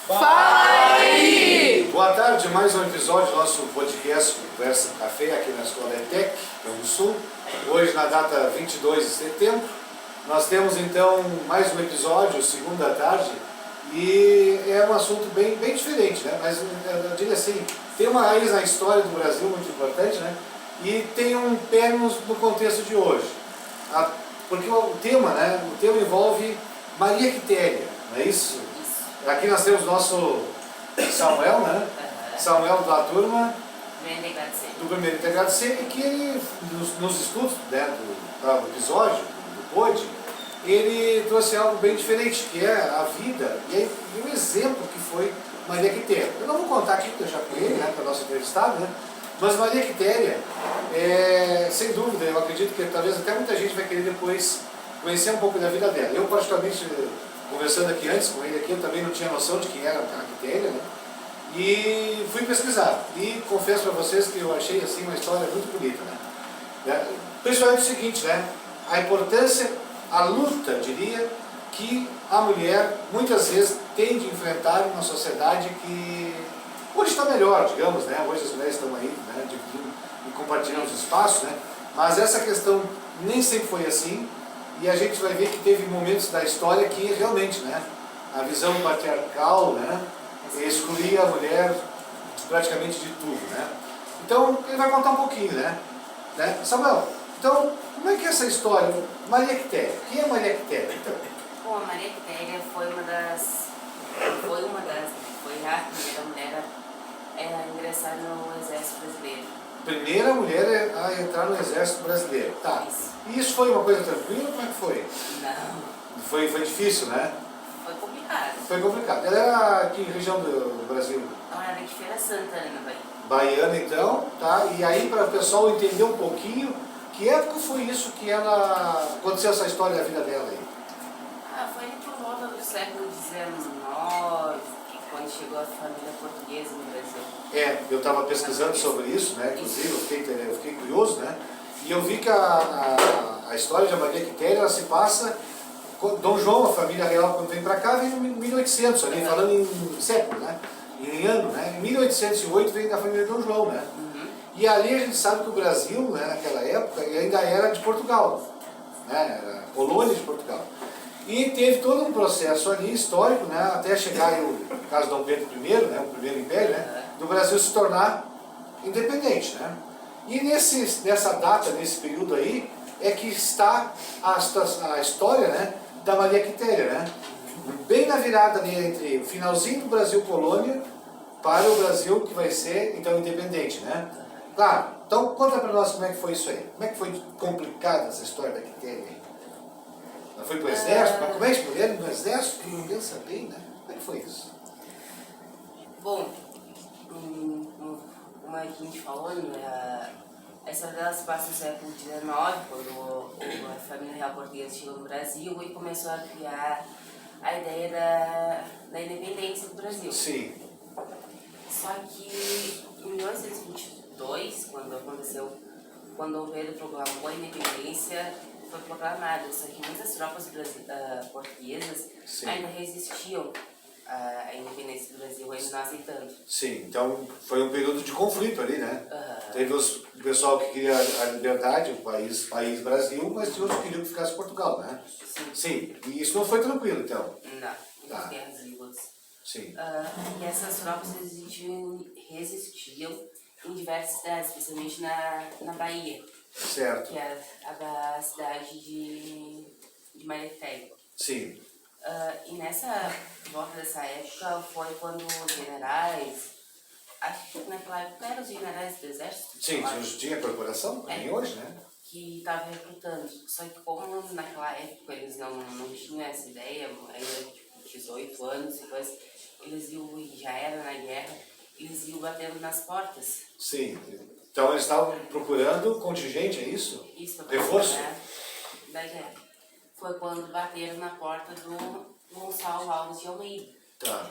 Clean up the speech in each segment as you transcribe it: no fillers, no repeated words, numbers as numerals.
Fala aí! Boa tarde, mais um episódio do nosso podcast Conversa no Café, aqui na Escola ETEC, Rio Sul. Hoje, na data 22 de setembro, nós temos então mais um episódio, segunda tarde, e é um assunto bem diferente, né? Mas eu diria assim, tem uma raiz na história do Brasil muito importante, né? E tem um pé no contexto de hoje. Porque o tema, né? O tema envolve Maria Quitéria, não é isso? Aqui nós temos nosso Samuel, né? Samuel da turma do primeiro integrado C, e que ele, nos estudos, né, do episódio, do POD, ele trouxe algo bem diferente, que é a vida e o exemplo que foi Maria Quitéria. Eu não vou contar aqui, deixar com ele, né, para o nosso entrevistado, né? Mas Maria Quitéria, sem dúvida, eu acredito que talvez até muita gente vai querer depois conhecer um pouco da vida dela. Eu, particularmente, conversando aqui antes com ele, aqui, eu também não tinha noção de quem era a Quitéria, né? E fui pesquisar. E confesso para vocês que eu achei assim uma história muito bonita, né? Principalmente o seguinte, né? A importância, a luta, diria, que a mulher muitas vezes tem de enfrentar uma sociedade que hoje está melhor, digamos, né? Hoje as mulheres estão aí, né, dividindo e compartilhando os espaços, né? Mas essa questão nem sempre foi assim, e a gente vai ver que teve momentos da história que realmente, né, a visão patriarcal, né, excluía a mulher praticamente de tudo, né? Então ele vai contar um pouquinho, né? Samuel, então como é que é essa história? Maria Quitéria, quem é Maria Quitéria, então? Bom, a Maria Quitéria foi a primeira mulher a ingressar no Exército Brasileiro. Primeira mulher a entrar no Exército Brasileiro, tá. E isso foi uma coisa tranquila? Como é que foi? Não. Foi difícil, né? Foi complicado. Foi complicado. Ela era aqui em região do Brasil? Ela era de Feira Santana, na Bahia. Baiana, então, tá? E aí, para o pessoal entender um pouquinho, que época foi isso que aconteceu essa história da vida dela aí? Foi ali por volta do século XIX, quando chegou a família portuguesa no Brasil. Eu estava pesquisando sobre isso, né? Inclusive, eu fiquei curioso, né? E eu vi que a história de Maria Quitéria, ela se passa... Dom João, a família real, quando vem para cá, vem em 1800, ali, falando em século, né? Em ano, né? Em 1808 vem da família Dom João, né? E ali a gente sabe que o Brasil, né, naquela época, ainda era de Portugal, né? Era colônia de Portugal. E teve todo um processo ali histórico, né, até chegar aí o caso de Dom Pedro I, né, o primeiro império, né, do Brasil se tornar independente, né? E nessa data, nesse período aí, é que está a história, né, da Maria Quitéria, né? Bem na virada ali entre o finalzinho do Brasil colônia para o Brasil que vai ser então independente, né? Claro. Então conta para nós como é que foi isso aí. Como é que foi complicada essa história da Quitéria aí? Ela foi pro exército? Mas como é que mulher no exército? Não pensa bem, né? Como é que foi isso? Bom, como a gente falou, né, a história dela se passa no século XIX, quando a família real portuguesa chegou no Brasil e começou a criar a ideia da independência do Brasil. Sim. Só que em 1922, quando o Pedro proclamou a independência, foi proclamada, só que muitas tropas portuguesas ainda resistiam à independência do Brasil, ainda não aceitando. Sim, então foi um período de conflito ali, né? Teve o pessoal que queria a liberdade, o país Brasil, mas tinha outros que queriam que ficasse Portugal, né? Sim. E isso não foi tranquilo, então? Não, muitas guerras e lutas. Sim. E essas tropas resistiam em diversas cidades, especialmente na Bahia. Certo. Que é a cidade de Maricé. Sim. E nessa volta dessa época foi quando os generais, acho que naquela época eram os generais do exército. Sim, tinha corporação, nem hoje, né? Que estavam recrutando. Só que como naquela época eles não tinham essa ideia, ainda tipo 18 anos, depois eles já eram na guerra, eles iam batendo nas portas. Sim. Então eles estavam procurando contingente, é isso? Isso, reforço? Da guerra. Foi quando bateram na porta do Gonçalo Alves de Almeida. Tá.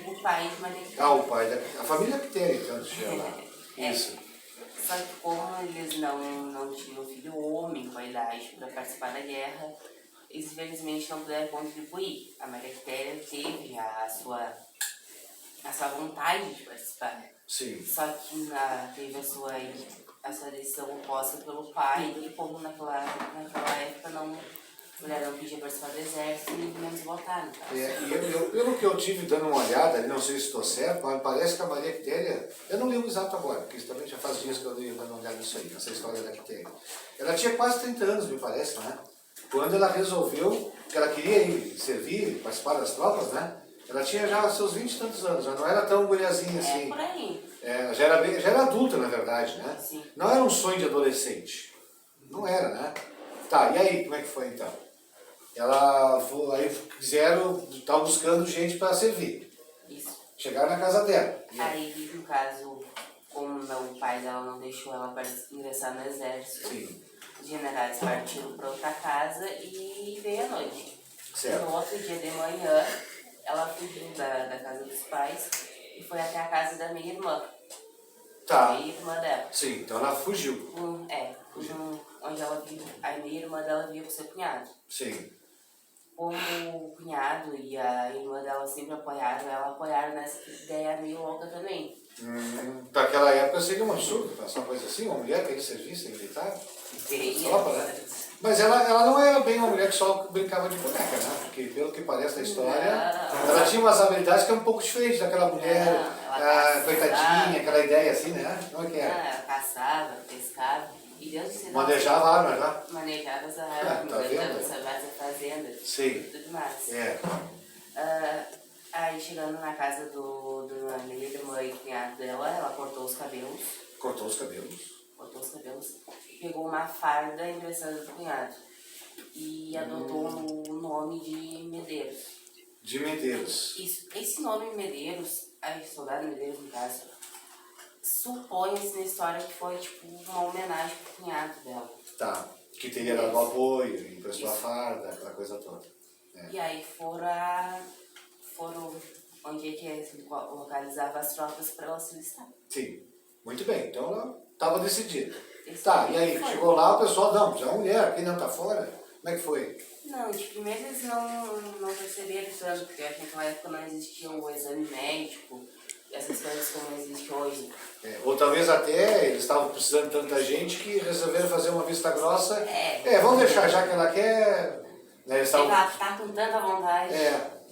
O pai de Maria Quitéria. O pai a família Quitéria, então, tinha lá. Isso. Só que como eles não tinham filho homem com a idade para participar da guerra, eles infelizmente não puderam contribuir. A Maria Quitéria teve a sua essa vontade de participar. Sim. Só que teve a sua decisão oposta pelo pai, e como naquela época a mulher não podia participar do exército, nem menos votar, no caso. Pelo que eu tive dando uma olhada, ali, não sei se estou certo, mas parece que a Maria Quitéria, eu não lembro exato agora, porque isso também já faz dias que eu dei uma olhada nisso aí, nessa história da Quitéria. Ela tinha quase 30 anos, me parece, né? Quando ela resolveu que ela queria ir servir, participar das tropas, né? Ela tinha já seus 20 e tantos anos, já não era tão guriazinha assim. Por aí. Já era adulta, na verdade, né? Sim. Não era um sonho de adolescente. Não era, né? Tá, e aí, como é que foi então? Aí estavam buscando gente para servir. Isso. Chegaram na casa dela. Aí, no caso, como o pai dela não deixou ela ingressar no exército, Sim. os generais partiram para outra casa e veio à noite. Certo. No outro dia de manhã, ela fugiu da casa dos pais e foi até a casa da minha irmã. Tá. A minha irmã dela. Sim, então ela fugiu. Onde ela viu, a minha irmã dela via com seu cunhado. Sim. Como o cunhado e a irmã dela sempre apoiaram nessa ideia meio louca também. Naquela época seria um absurdo, uma coisa assim, uma mulher que ele serviço militar. Tropa, né? Mas ela não era bem uma mulher que só brincava de boneca, né? Porque pelo que parece da história, ela tinha umas habilidades que eram um pouco diferentes daquela mulher, coitadinha, aquela ideia assim, né? Não é que era? Ela caçava, pescava. E Deus disse, manejava armas, né? Manejava as armas, manejava a fazenda. Sim. E tudo mais. É. Aí chegando na casa da minha irmã e cunhado dela, ela cortou os cabelos. Cortou os cabelos. Pegou uma farda engraçada do cunhado. E adotou o nome de Medeiros. De Medeiros. Isso. Esse nome Medeiros, soldado Medeiros no caso, supõe-se na história que foi tipo uma homenagem pro cunhado dela. Tá. Que teria dado apoio, emprestou a farda, aquela coisa toda. E aí foram onde é que localizava as tropas para ela se listar. Sim. Muito bem. Então ela estava decidida. Tá, e aí, chegou lá, o pessoal, não, já é mulher, quem não tá fora? Como é que foi? Não, de primeiro eles não perceberam tanto, porque naquela época não existia o exame médico, essas coisas como existe hoje. Ou talvez até eles estavam precisando de tanta gente que resolveram fazer uma vista grossa. Vamos deixar, já que ela quer. Né, eles tavam, ela tá com tanta vontade.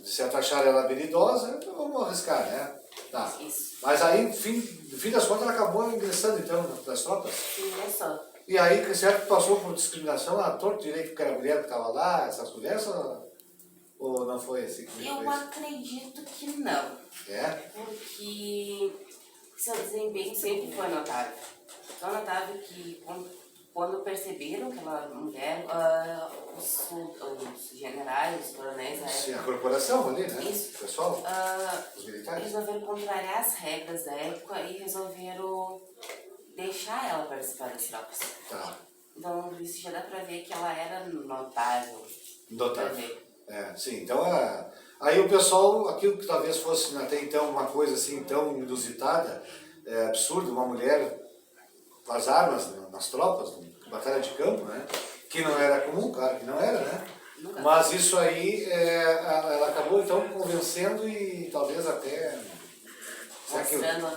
De certo acharam ela habilidosa, então vamos arriscar, né? Tá. Isso. Mas aí, no fim das contas, ela acabou ingressando então nas tropas. Ingressou. E aí, certo, passou por discriminação, a torto direito que era a mulher que estava lá, essas conversas, ou não foi assim? Eu acredito que não. Porque seu desempenho sempre foi notável. Tão notável que quando perceberam que ela era mulher, os generais, os coronéis da época... Sim, a corporação ali, né? Isso. O pessoal, os militares. Resolveram contrariar as regras da época e resolveram deixar ela participar das tropas. Tá. Então, isso já dá pra ver que ela era notável. Notável. Sim. Então, aí o pessoal, aquilo que talvez fosse até então uma coisa assim tão inusitada, absurdo, uma mulher com as armas nas tropas, batalha de campo, né? Que não era comum, claro que não era, né? Nunca. Mas isso aí, ela acabou então convencendo e talvez até... Mostrando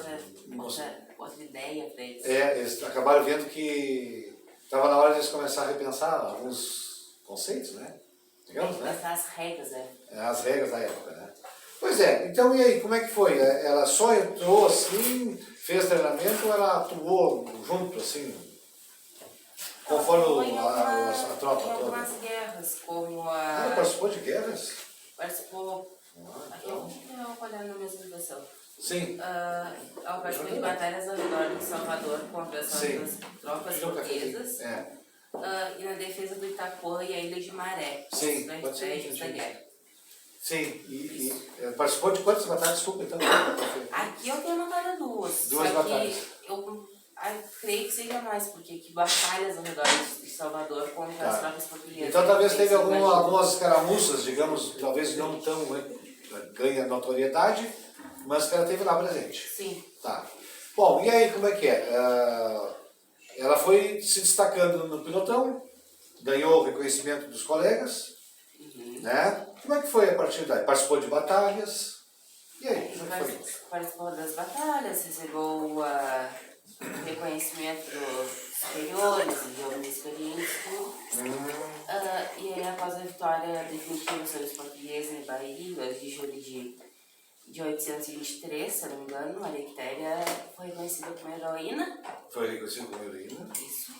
outra ideia para eles. Eles acabaram vendo que estava na hora de eles começar a repensar alguns conceitos, né? Digamos, né? As regras, As regras da época, né? Pois então e aí, como é que foi? Ela só entrou assim, fez treinamento ou ela atuou junto, assim, conforme a tropa toda? Em algumas guerras, como Ela participou de guerras? Participou. Aqui eu Então. vou olhar na mesma situação. Sim. Ela participou de batalhas ao redor de Salvador contra as tropas portuguesas. E na defesa do Itapuã e a Ilha de Maré. Sim, pode ser da guerra. Sim, e participou de quantas batalhas? Desculpa, então. Aqui eu tenho anotado duas. Duas batalhas. Eu creio que seja mais, porque que batalhas ao redor de Salvador contra as tropas portuguesas. Então talvez teve algumas escaramuças, digamos, talvez não tão ganha notoriedade, mas que ela teve lá presente. Sim. Tá. Bom, e aí como é que é? Ela foi se destacando no pelotão, ganhou o reconhecimento dos colegas, né? Como é que foi a partir daí? Participou de batalhas? E aí, como é que foi? Participou das batalhas, recebeu reconhecimento dos superiores e homens experientes, tudo. E aí, após a vitória definitiva sobre os portugueses em Bahia, 2 de julho de 823, se eu não me engano, Maria Quitéria foi reconhecida como heroína. Foi reconhecido como heroína? Isso.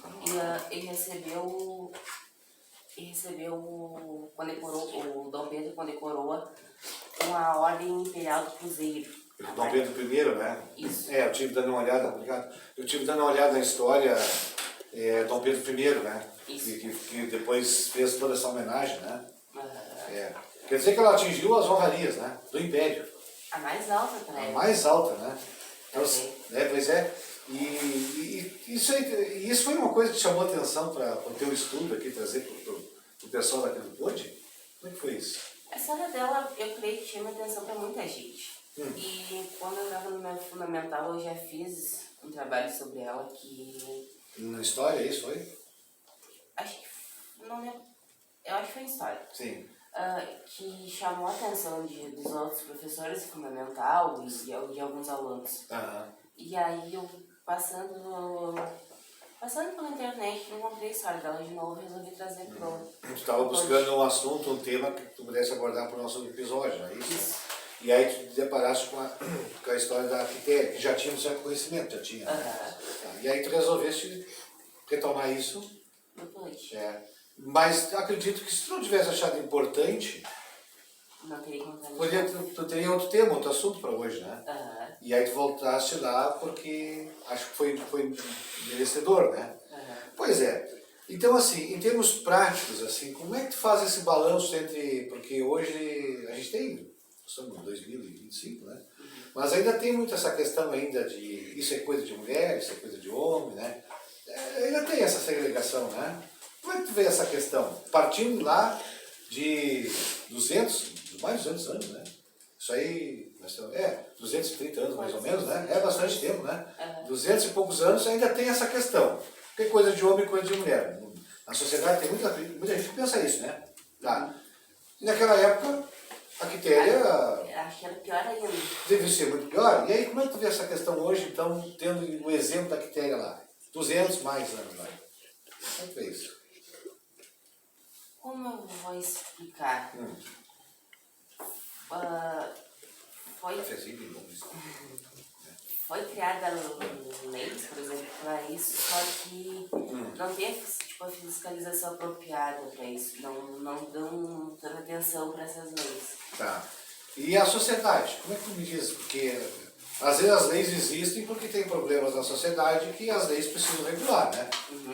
Condecorou, o Dom Pedro condecorou com a Ordem Imperial do Cruzeiro. Dom Pedro I, né? Isso. Eu tive dando uma olhada, obrigado. Eu tive dando uma olhada na história, Dom Pedro I, né? Isso. Que depois fez toda essa homenagem, né? Uhum. Quer dizer que ela atingiu as honrarias, né? Do Império. A mais alta para A ela. mais alta, né? Então, Okay. Pois é. E isso foi uma coisa que chamou a atenção para o teu estudo aqui, trazer para o pessoal daqui do Pode? Como é que foi isso? A história dela, eu creio que chama atenção para muita gente. E quando eu estava no meu fundamental, eu já fiz um trabalho sobre ela que... Na história, isso foi? Acho que... Não lembro. Eu acho que foi em história. Sim. Que chamou a atenção dos outros professores de fundamental e de alguns alunos. E aí eu, passando pela internet, encontrei a história dela de novo e resolvi trazer para o... Tu estava buscando um assunto, um tema que tu pudesse abordar para o nosso episódio, não é isso? Isso. E aí tu te deparaste com a história da Quitéria, que já tinha um certo conhecimento, já tinha. Né? E aí tu resolveste retomar isso. Depois. Mas acredito que se tu não tivesse achado importante, não teria contado. Tu teria outro tema, outro assunto para hoje, né? E aí tu voltaste lá porque acho que foi merecedor, né? Pois é. Então, assim, em termos práticos, assim, como é que tu faz esse balanço entre... Porque hoje a gente tem, estamos em 2025, né? Mas ainda tem muito essa questão ainda de isso é coisa de mulher, isso é coisa de homem, né? Ainda tem essa segregação, né? Como é que tu vê essa questão? Partindo lá de 200, mais de 200 anos, né? Isso aí, 230 anos mais ou menos, né? É bastante tempo, né? 200 e poucos anos ainda tem essa questão. Que é coisa de homem e coisa de mulher. Na sociedade tem muita gente que pensa isso, né? Tá. E naquela época, a Quitéria... Acho que era pior ainda. Deve ser muito pior. E aí, como é que tu vê essa questão hoje, então, tendo o exemplo da Quitéria lá? 200 mais anos lá. Como é que é isso? Como eu vou explicar? Foi criada leis, por exemplo, para isso, só que não teve tipo, a fiscalização apropriada para isso, não dão tanta atenção para essas leis. Tá. E a sociedade? Como é que tu me diz? Porque às vezes as leis existem porque tem problemas na sociedade que as leis precisam regular, né?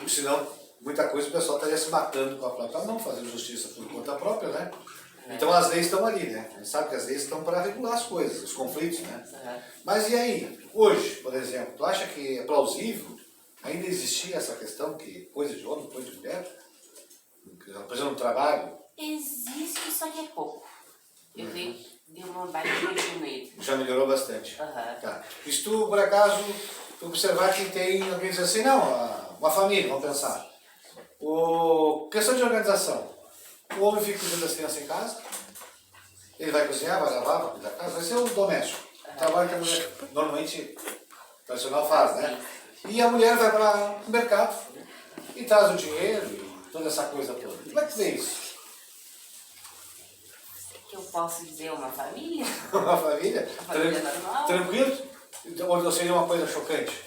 Senão, muita coisa o pessoal estaria se matando com a própria mão, fazendo justiça por conta própria, né? Então as leis estão ali, né? A gente sabe que as leis estão para regular as coisas, os conflitos, né? Mas e aí, hoje, por exemplo, tu acha que é plausível ainda existir essa questão que coisa de homem, coisa de mulher? Por exemplo, no trabalho? Existe, só que é pouco. Eu vejo que deu uma baita diminuída. Já melhorou bastante. Tá. E se tu, por acaso, observar que tem, alguém diz assim, não, uma família, vamos pensar. Questão de organização. O homem fica cuidando das crianças em casa, ele vai cozinhar, vai lavar, vai cuidar da casa, vai ser um doméstico. Trabalho que a mulher normalmente tradicional faz, né? E a mulher vai para o mercado e traz o dinheiro e toda essa coisa toda. Como é que vê isso? Que eu posso dizer uma família? Uma família? Uma família normal? Tranquilo? Ou seria uma coisa chocante?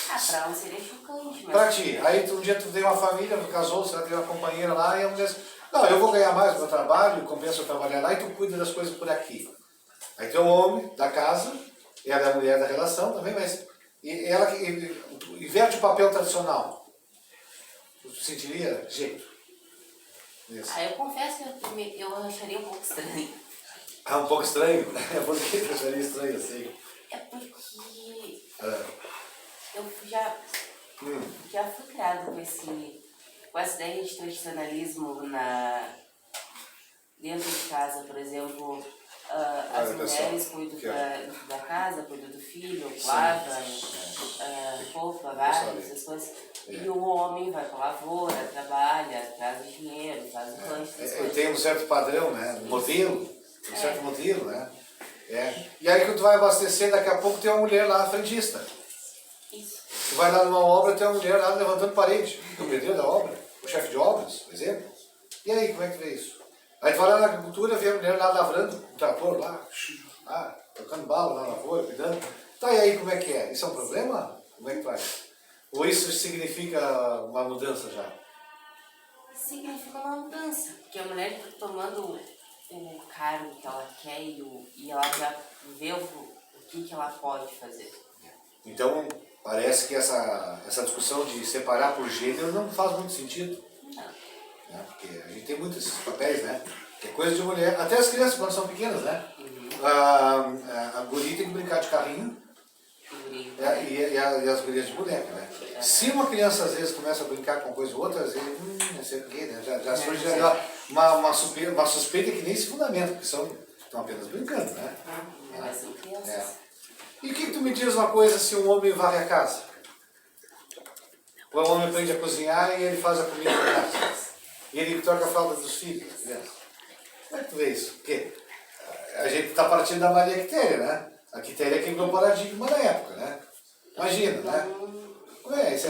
Para um seria chocante, mas... Pra ti. Aí um dia tu tem uma família, casou, você tem uma companheira lá e a mulher diz, não, eu vou ganhar mais no meu trabalho, compensa eu trabalhar lá e tu cuida das coisas por aqui. Aí tem o homem da casa, ela é a mulher da relação também, mas ela que inverte o papel tradicional. Tu sentiria jeito? Isso. Eu confesso que eu acharia um pouco estranho. Um pouco estranho? Por que tu acharia estranho assim? É porque eu já fui criada com essa ideia de tradicionalismo dentro de casa, por exemplo, as mulheres cuidam da casa, cuidam do filho, lava, roupa, essas coisas. E o homem vai para a lavoura, trabalha, traz o dinheiro, faz o lanche, essas coisas. Tem um certo padrão, né? Um modelo, um certo modelo, né? E aí que tu vai abastecer, daqui a pouco tem uma mulher lá, frentista. Isso. Tu vai lá numa obra, tem uma mulher lá levantando parede. O pedreiro da obra, o chefe de obras, por exemplo. E aí, como é que tu vê isso? Aí tu vai lá na agricultura, vê a mulher lá lavrando, um trator lá, tocando bala na lavoura, cuidando. Tá, e aí como é que é? Isso é um problema? Como é que faz? Ou isso significa uma mudança já? Significa uma mudança, porque a mulher está tomando o cargo que ela quer e ela já vê o que ela pode fazer. Então, parece que essa discussão de separar por gênero não faz muito sentido. Não. Né? Porque a gente tem muitos esses papéis, né? Que é coisa de mulher. Até as crianças, quando são pequenas, né? A guria tem que brincar de carrinho e as gurias de boneca, né? Se uma criança às vezes começa a brincar com uma coisa ou outra, às vezes, não sei o quê, né? Já surge uma suspeita que nem se fundamenta, porque estão apenas brincando, né? Mas são crianças. E o que tu me diz uma coisa se um homem varre a casa? O homem aprende a cozinhar e ele faz a comida da casa. E ele troca a fralda dos filhos, das crianças. Como é que tu vê isso? Porque a gente está partindo da Maria Quitéria, né? A Quitéria quebrou o paradigma da época, né? Imagina, né? Como é que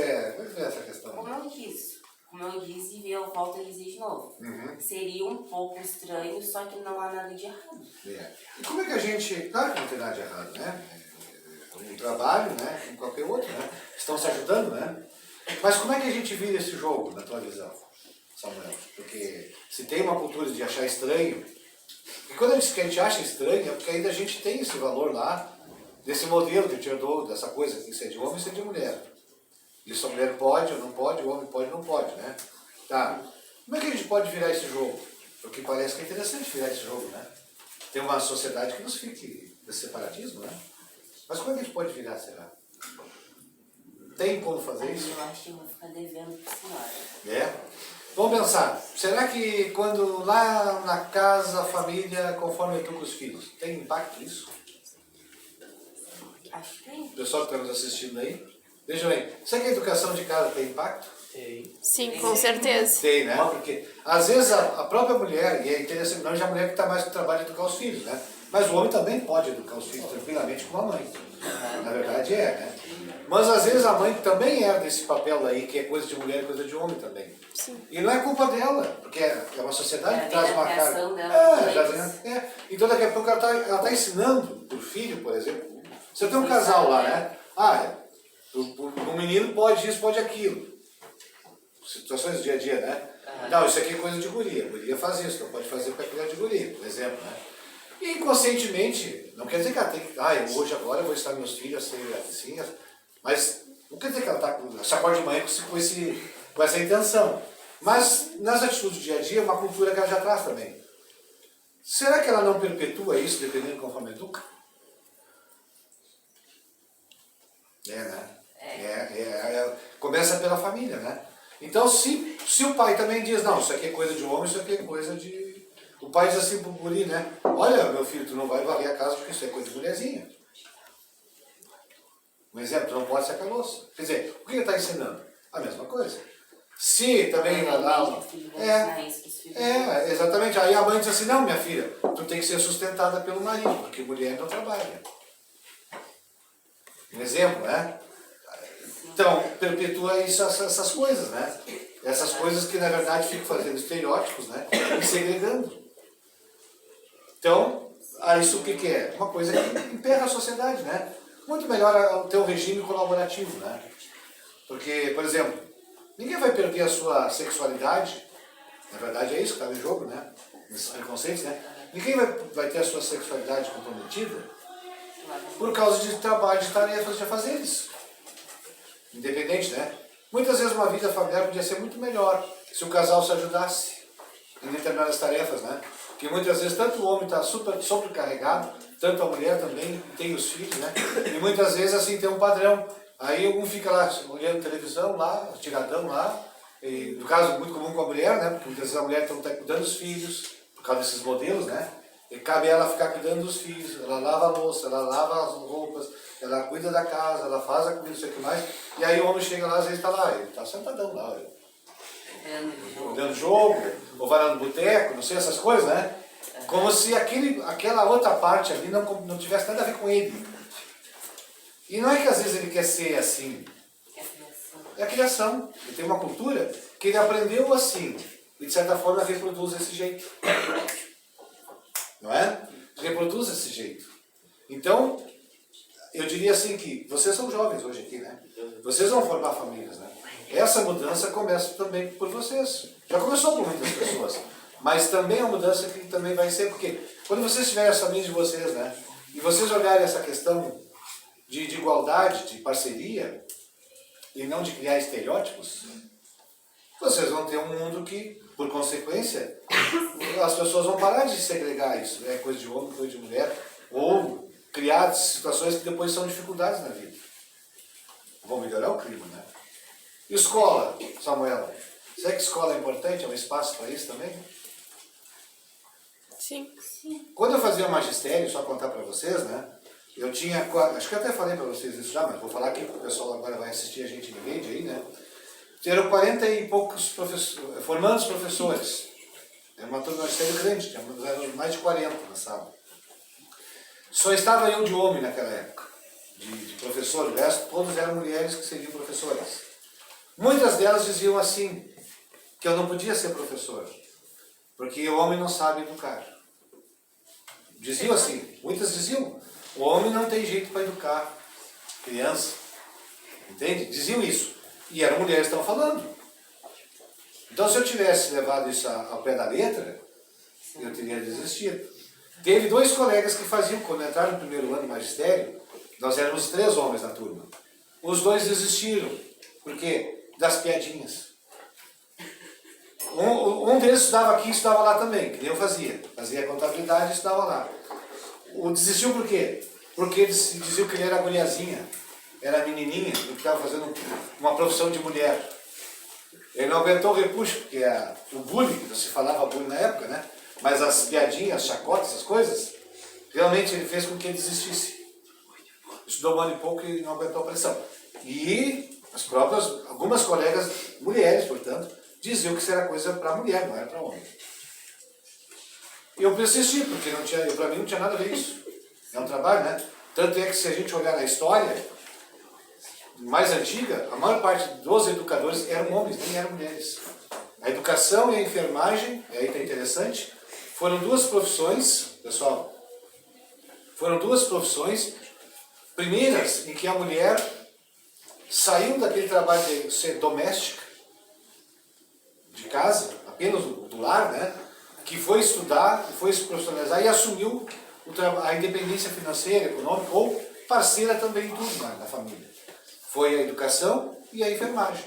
vê essa questão? Como eu disse e eu volto a dizer de novo. Seria um pouco estranho, só que não há nada de errado. E como é que a gente... Claro que não tem nada de errado, né? Um trabalho, né? Como qualquer outro, né? Estão se ajudando, né? Mas como é que a gente vira esse jogo, na tua visão, Samuel? Porque se tem uma cultura de achar estranho, e quando a gente acha estranho, é porque ainda a gente tem esse valor lá, desse modelo que eu te dou, dessa coisa, que isso é de homem e isso é de mulher. Isso a mulher pode ou não pode, o homem pode ou não pode, né? Tá. Como é que a gente pode virar esse jogo? Porque parece que é interessante virar esse jogo, né? Tem uma sociedade que nos fique desse separatismo, né? Mas como é que a gente pode virar, será? Tem como fazer isso? Eu acho que eu vou ficar devendo para a senhora. É? Vamos pensar, será que quando lá na casa, a família, conforme eu tô com os filhos, tem impacto isso? Acho que tem. O pessoal que está nos assistindo aí, veja bem, será que a educação de casa tem impacto? Tem. Sim, com certeza. Tem, né? Porque às vezes a própria mulher, e é interessante, não é a mulher que está mais com o trabalho de educar os filhos, né? Mas o homem também pode educar os filhos tranquilamente com a mãe. Na verdade é, né? Mas às vezes a mãe também herda esse papel aí, que é coisa de mulher e coisa de homem também. Sim. E não é culpa dela, porque é uma sociedade que É, traz uma a carga. criação dela, Então daqui a pouco ela tá ensinando pro filho, por exemplo. Você tem um casal lá, né? O menino pode isso, pode aquilo. Situações do dia a dia, né? Não, isso aqui é coisa de guria. Guria faz isso, não pode fazer para criar de guria, por exemplo, né? E inconscientemente, não quer dizer que ela tem que... hoje agora eu vou ensinar meus filhos a serem assim, mas não quer dizer que ela está com essa parte de manhã com essa intenção. Mas nas atitudes do dia a dia é uma cultura que ela já traz também. Será que ela não perpetua isso dependendo de conforme educa? Né? Começa pela família, né? Então se o pai também diz, não, isso aqui é coisa de homem, isso aqui é coisa de... O pai diz assim pro guri, né? Olha, meu filho, tu não vai varrer a casa porque isso é coisa de mulherzinha. Um exemplo, tu não pode sacar louça. Quer dizer, o que ele está ensinando? A mesma coisa. Se também... exatamente. Aí a mãe diz assim, não, minha filha, tu tem que ser sustentada pelo marido, porque mulher não trabalha. Um exemplo, né? Então, perpetua isso, essas coisas, né? Essas coisas que, na verdade, ficam fazendo estereótipos, né? E segregando. Então, isso o que é? Uma coisa que emperra a sociedade, né? Muito melhor ter um regime colaborativo, né? Porque, por exemplo, ninguém vai perder a sua sexualidade, na verdade é isso que está no jogo, né? Nesses preconceitos, né? Ninguém vai ter a sua sexualidade comprometida por causa de trabalho, de tarefas, de afazeres. Independente, né? Muitas vezes uma vida familiar podia ser muito melhor se o casal se ajudasse em determinadas tarefas, né? Porque muitas vezes tanto o homem está sobrecarregado, tanto a mulher também, tem os filhos, né? E muitas vezes assim tem um padrão. Aí um fica lá olhando televisão lá, tiradão lá, e, no caso muito comum com a mulher, né? Porque muitas vezes a mulher está cuidando dos filhos, por causa desses modelos, né? E cabe ela ficar cuidando dos filhos, ela lava a louça, ela lava as roupas, ela cuida da casa, ela faz a comida, não sei o que mais. E aí o homem chega lá, às vezes está lá, ele está sentadão lá, olhando jogo, ou vai lá no boteco, não sei, essas coisas, né? Como se aquela outra parte ali não tivesse nada a ver com ele. E não é que às vezes ele quer ser assim. É a criação. Ele tem uma cultura que ele aprendeu assim. E de certa forma reproduz esse jeito. Não é? Reproduz esse jeito. Então, eu diria assim que vocês são jovens hoje aqui, né? Vocês vão formar famílias, né? Essa mudança começa também por vocês. Já começou por muitas pessoas. Mas também é uma mudança que também vai ser, porque quando vocês tiverem as famílias de vocês, né? E vocês olharem essa questão de igualdade, de parceria, e não de criar estereótipos, vocês vão ter um mundo que, por consequência, as pessoas vão parar de segregar isso. É coisa de homem, coisa de mulher, ou criar situações que depois são dificuldades na vida. Vão melhorar o clima, né? Escola, Samuela. Será que escola é importante? É um espaço para isso também? Sim. Quando eu fazia magistério, só contar para vocês, né? Eu tinha, acho que eu até falei para vocês isso já, mas vou falar aqui, porque o pessoal agora vai assistir a gente no vídeo aí, né? Eram 40 e poucos formandos professores. Era uma turma de magistério grande, eram mais de 40 na sala. Só estava eu de homem naquela época, de professor. O resto, todos eram mulheres que seriam professoras. Muitas delas diziam assim, que eu não podia ser professor, porque o homem não sabe educar. Diziam assim, muitas diziam, o homem não tem jeito para educar criança. Entende? Diziam isso. E eram mulheres que estavam falando. Então, se eu tivesse levado isso ao pé da letra, eu teria desistido. Teve 2 colegas que faziam, quando entraram no primeiro ano de magistério, nós éramos 3 homens na turma. Os 2 desistiram. Por quê? Das piadinhas. Um deles estudava aqui e estudava lá também, que nem eu fazia. Fazia contabilidade e estudava lá. Desistiu por quê? Porque eles diziam que ele era guriazinha, era menininha, e que estava fazendo uma profissão de mulher. Ele não aguentou o repuxo, porque o bullying, não se falava bullying na época, né? Mas as piadinhas, as chacotas, essas coisas, realmente ele fez com que ele desistisse. Estudou 1 ano e pouco e não aguentou a pressão. E algumas colegas, mulheres, portanto, diziam que isso era coisa para mulher, não era para homem. E eu persisti, porque para mim não tinha nada a ver isso. É um trabalho, né? Tanto é que se a gente olhar na história mais antiga, a maior parte dos educadores eram homens, nem eram mulheres. A educação e a enfermagem, aí está interessante, foram 2 profissões, pessoal, foram 2 profissões primeiras em que a mulher saiu daquele trabalho de ser doméstica, de casa, apenas do lar, né? Que foi estudar, foi se profissionalizar e assumiu a independência financeira, econômica, ou parceira também em tudo na família. Foi a educação e a enfermagem.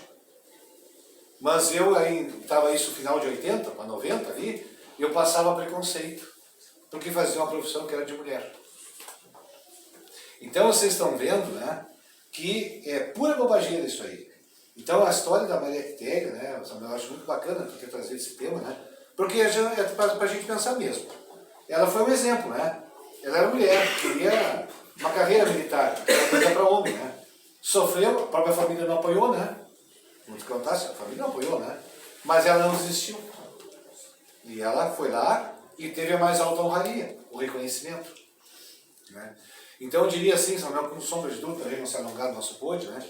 Mas eu aí, estava isso no final de 80 para 90 ali, eu passava preconceito, porque fazia uma profissão que era de mulher. Então vocês estão vendo, né, que é pura bobageira isso aí. Então a história da Maria Quitéria, né, eu acho muito bacana ter trazido esse tema, né, porque é para a gente pensar mesmo. Ela foi um exemplo, né? Ela era mulher, queria uma carreira militar, era coisa para homem, né? Sofreu, a própria família não apoiou, né? Não te contasse, a família não apoiou, né? Mas ela não desistiu. E ela foi lá e teve a mais alta honraria, o reconhecimento. Né? Então eu diria assim, Samuel, com sombra de dúvida, também não se alongar no nosso pódio, né?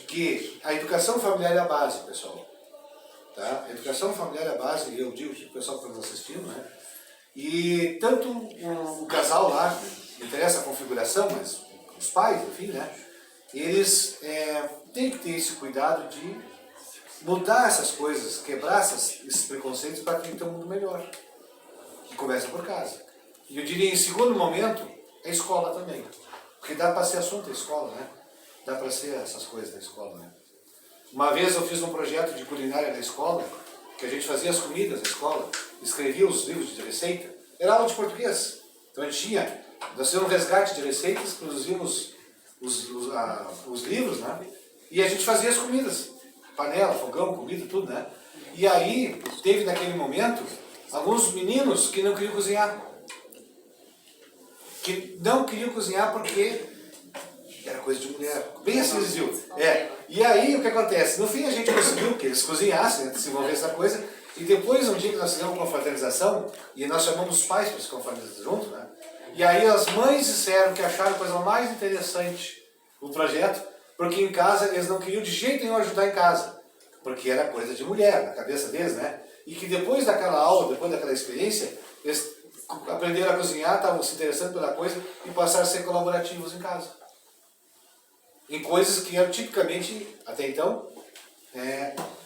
Que a educação familiar é a base, pessoal. Tá? A educação familiar é a base, e eu digo que o pessoal que está nos assistindo, né? E tanto o casal lá, não interessa a configuração, mas os pais, enfim, né? Eles têm que ter esse cuidado de mudar essas coisas, quebrar esses preconceitos para ter um mundo melhor. Que começa por casa. E eu diria, em segundo momento, a escola também. Porque dá para ser assunto a escola, né? Dá para ser essas coisas da escola, né? Uma vez eu fiz um projeto de culinária na escola, que a gente fazia as comidas na escola, escrevia os livros de receita, era aula de português. Então a gente nós fizemos um resgate de receitas, produzimos os livros, né? E a gente fazia as comidas, panela, fogão, comida, tudo, né? E aí teve naquele momento alguns meninos que não queriam cozinhar. Que não queriam cozinhar porque era coisa de mulher. Bem assim eles diziam. E aí o que acontece? No fim a gente conseguiu que eles cozinhassem, desenvolvessem essa coisa, E depois, um dia que nós fizemos confraternização, e nós chamamos os pais para se confraternizar junto, né? E aí as mães disseram que acharam a coisa mais interessante o projeto, porque em casa eles não queriam de jeito nenhum ajudar em casa, porque era coisa de mulher, na cabeça deles, né? E que depois daquela aula, depois daquela experiência, eles aprenderam a cozinhar, estavam se interessando pela coisa e passaram a ser colaborativos em casa. Em coisas que eram tipicamente, até então,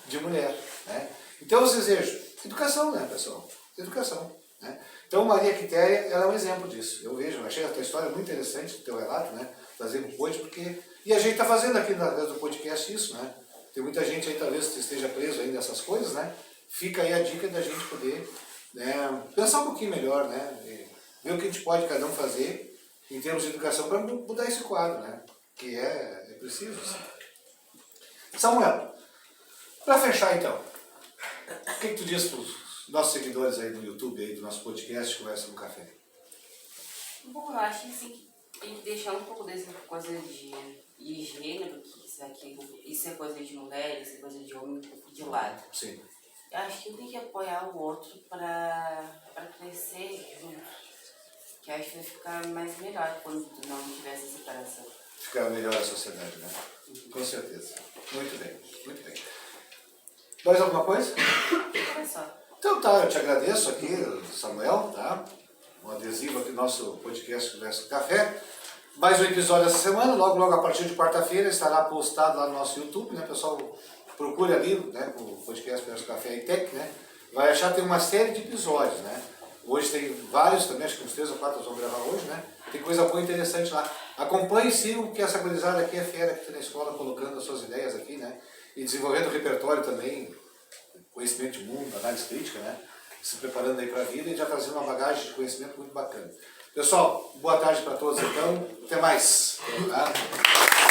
de mulher, né? Então, vocês vejam, educação, né, pessoal? Educação, né? Então, Maria Quitéria, ela é um exemplo disso. Eu vejo, achei a tua história muito interessante, o teu relato, né? Trazendo hoje, porque... E a gente está fazendo aqui através do podcast isso, né? Tem muita gente aí, talvez, que esteja preso ainda nessas coisas, né? Fica aí a dica da gente poder, né, pensar um pouquinho melhor, né? Ver o que a gente pode cada um fazer em termos de educação para mudar esse quadro, né? Que é preciso, sim. Samuel, para fechar então, o que tu diz para os nossos seguidores aí do YouTube, aí do nosso podcast Conversa no Café? Bom, eu acho que assim, tem que deixar um pouco dessa coisa de gênero, que isso é coisa de mulher, isso é coisa de homem, um pouco de lado. Sim. Eu acho que um tem que apoiar o outro para crescer junto. Que acho que vai ficar mais melhor quando não tiver essa separação. Ficar melhor a sociedade, né? Com certeza. Muito bem, muito bem. Mais alguma coisa? Olha só. Então tá, eu te agradeço aqui, Samuel, tá? Um adesivo aqui do nosso podcast Conversa com Café. Mais um episódio essa semana, logo a partir de quarta-feira estará postado lá no nosso YouTube, né, pessoal? Procure ali, né, o podcast Conversa com Café e Tech, né? Vai achar que tem uma série de episódios, né? Hoje tem vários também, acho que uns 3 ou 4 nós vamos gravar hoje, né? Tem coisa boa e interessante lá. Acompanhe e sigam, porque essa gurizada aqui é fera que está na escola colocando as suas ideias aqui, né? E desenvolvendo o repertório também, conhecimento de mundo, análise crítica, né? Se preparando aí para a vida e já trazendo uma bagagem de conhecimento muito bacana. Pessoal, boa tarde para todos então. Até mais. Tá?